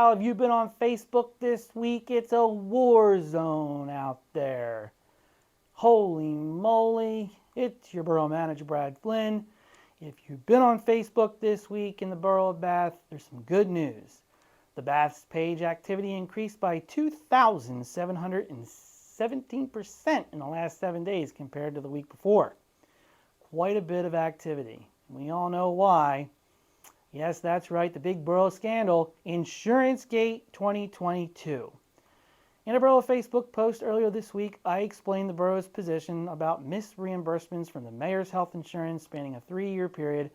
Wow, have you been on Facebook this week? It's a war zone out there. Holy moly, it's your Borough Manager, Brad Flynn. If you've been on Facebook this week in the Borough of Bath, there's some good news. The Bath's page activity increased by 2,717% in the last 7 days compared to the week before. Quite a bit of activity. We all know why. Yes, that's right, the big borough scandal, Insurance-gate 2022. In a Borough Facebook post earlier this week, I explained the borough's position about misreimbursements from the mayor's health insurance spanning a 3-year period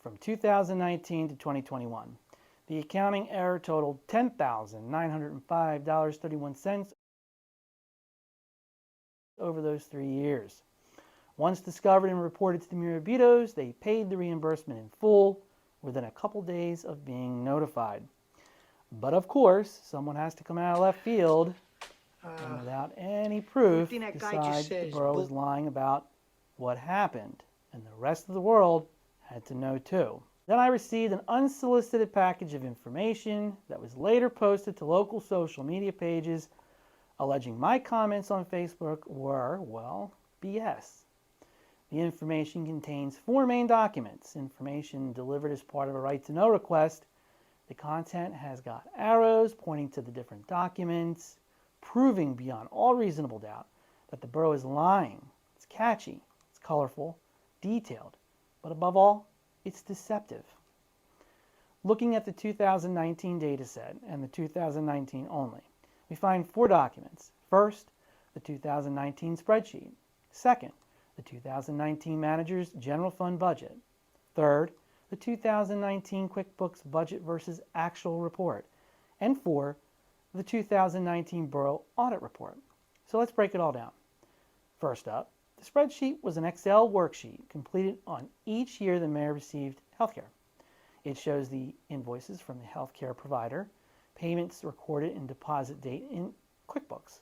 from 2019 to 2021. The accounting error totaled $10,905.31 over those 3 years. Once discovered and reported to the Mirabitos, they paid the reimbursement in full within a couple days of being notified. But of course, someone has to come out of left field and without any proof decide the borough is lying about what happened, and the rest of the world had to know too. Then I received an unsolicited package of information that was later posted to local social media pages alleging my comments on Facebook were, well, BS. The information contains 4 main documents. Information delivered as part of a right-to-know request. The content has got arrows pointing to the different documents, proving beyond all reasonable doubt that the borough is lying. It's catchy, it's colorful, detailed, but above all, it's deceptive. Looking at the 2019 data set and the 2019 only, we find 4 documents. First, the 2019 spreadsheet. Second, the 2019 Manager's General Fund Budget. Third, the 2019 QuickBooks Budget versus Actual Report. And 4, the 2019 Borough Audit Report. So let's break it all down. First up, the spreadsheet was an Excel worksheet completed on each year the mayor received healthcare. It shows the invoices from the healthcare provider, payments recorded and deposit date in QuickBooks.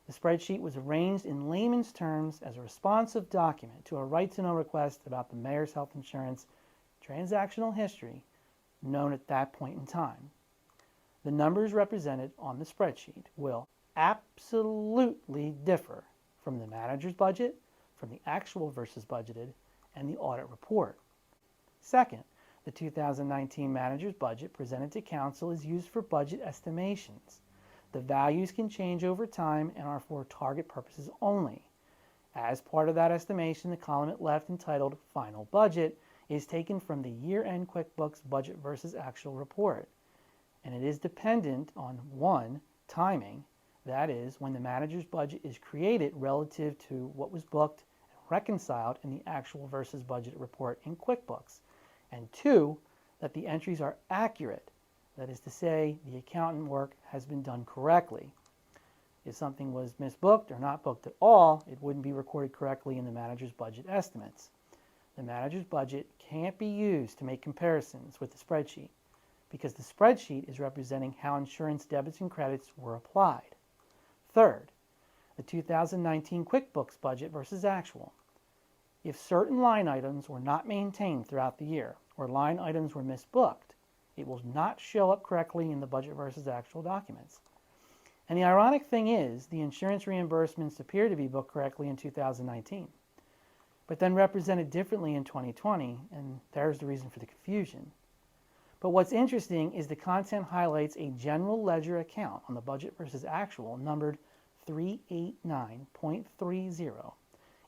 The spreadsheet was arranged in layman's terms as a responsive document to a right-to-know request about the mayor's health insurance transactional history known at that point in time. The numbers represented on the spreadsheet will absolutely differ from the manager's budget, from the actual versus budgeted, and the audit report. Second, the 2019 manager's budget presented to council is used for budget estimations. The values can change over time and are for target purposes only. As part of that estimation, the column at left entitled Final Budget is taken from the year-end QuickBooks Budget versus Actual Report. And it is dependent on 1, timing, that is, when the manager's budget is created relative to what was booked and reconciled in the actual versus budget report in QuickBooks, and 2, that the entries are accurate. That is to say, the accountant work has been done correctly. If something was misbooked or not booked at all, it wouldn't be recorded correctly in the manager's budget estimates. The manager's budget can't be used to make comparisons with the spreadsheet because the spreadsheet is representing how insurance debits and credits were applied. Third, the 2019 QuickBooks budget versus actual. If certain line items were not maintained throughout the year or line items were misbooked, it will not show up correctly in the budget versus actual documents. And the ironic thing is, the insurance reimbursements appear to be booked correctly in 2019, but then represented differently in 2020, and there's the reason for the confusion. But what's interesting is the content highlights a general ledger account on the budget versus actual numbered 389.30,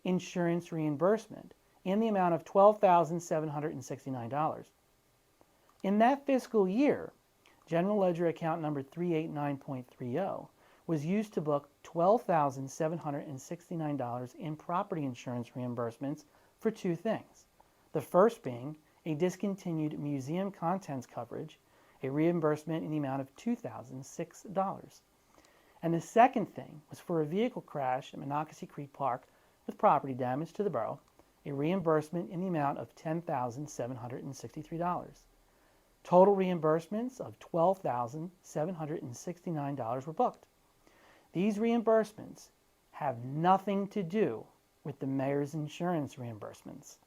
insurance reimbursement, in the amount of $12,769. In that fiscal year, general ledger account number 389.30 was used to book $12,769 in property insurance reimbursements for 2 things. The first being a discontinued museum contents coverage, a reimbursement in the amount of $2,006. And the second thing was for a vehicle crash at Monocacy Creek Park with property damage to the borough, a reimbursement in the amount of $10,763. Total reimbursements of $12,769 were booked. These reimbursements have nothing to do with the mayor's insurance reimbursements.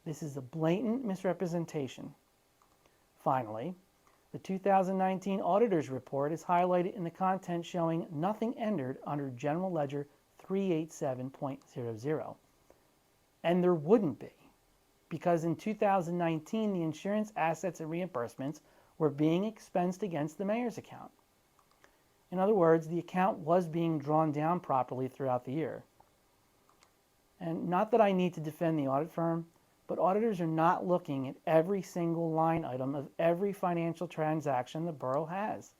This is a blatant misrepresentation. Finally, The 2019 Auditor's Report is highlighted in the content showing nothing entered under General Ledger 387.00. And there wouldn't be, because in 2019 the insurance assets and reimbursements were being expensed against the mayor's account. In other words, the account was being drawn down properly throughout the year. And not that I need to defend the audit firm, but auditors are not looking at every single line item of every financial transaction the borough has.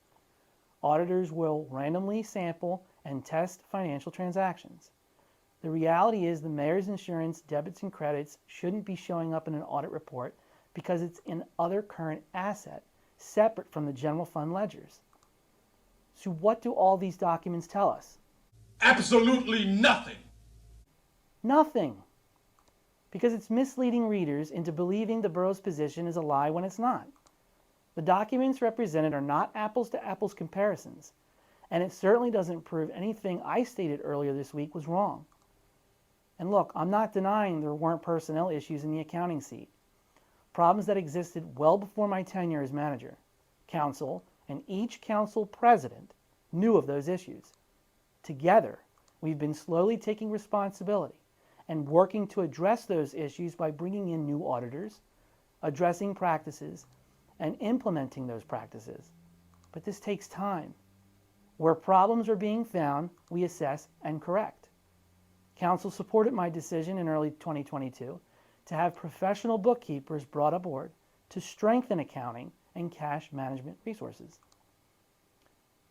Auditors will randomly sample and test financial transactions. The reality is the mayor's insurance debits and credits shouldn't be showing up in an audit report because it's an other current asset, separate from the general fund ledgers. So what do all these documents tell us? Absolutely nothing. Nothing. Because it's misleading readers into believing the borough's position is a lie when it's not. The documents represented are not apples-to-apples comparisons, and it certainly doesn't prove anything I stated earlier this week was wrong. And look, I'm not denying there weren't personnel issues in the accounting seat. Problems that existed well before my tenure as manager. Council and each council president knew of those issues. Together, we've been slowly taking responsibility and working to address those issues by bringing in new auditors, addressing practices, and implementing those practices. But this takes time. Where problems are being found, we assess and correct. Council supported my decision in early 2022 to have professional bookkeepers brought aboard to strengthen accounting and cash management resources.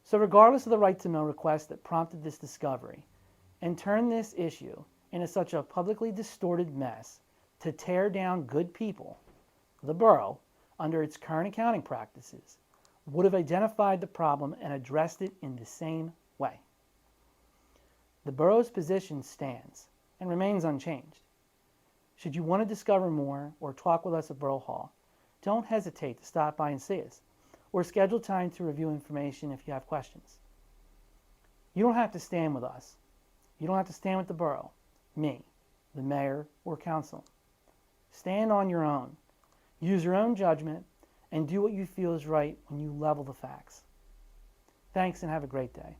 So regardless of the right-to-know request that prompted this discovery, and turned this issue into such a publicly distorted mess to tear down good people, the borough, under its current accounting practices, would have identified the problem and addressed it in the same way. The borough's position stands and remains unchanged. Should you want to discover more or talk with us at Borough Hall, don't hesitate to stop by and see us, or schedule time to review information if you have questions. You don't have to stand with us. You don't have to stand with the borough, me, the mayor, or council. Stand on your own. Use your own judgment and do what you feel is right when you level the facts. Thanks and have a great day.